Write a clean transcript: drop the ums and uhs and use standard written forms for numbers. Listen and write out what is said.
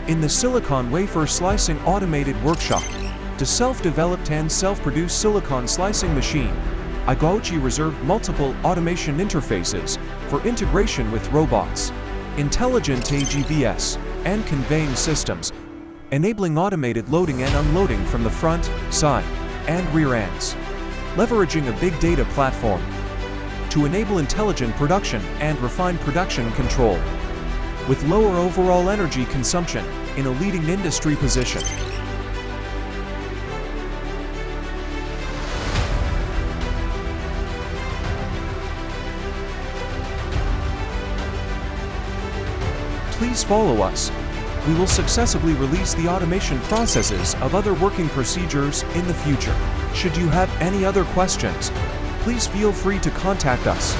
In the silicon wafer slicing automated workshop, the self-developed and self-produced silicon slicing machine, Gaoce reserved multiple automation interfaces for integration with robots, intelligent AGVs, and conveying systems, enabling automated loading and unloading from the front, side, and rear ends, leveraging a big data platform to enable intelligent production and refined production control, with lower overall energy consumption in a leading industry position. Please follow us. We will successively release the automation processes of other working procedures in the future. Should you have any other questions, please feel free to contact us.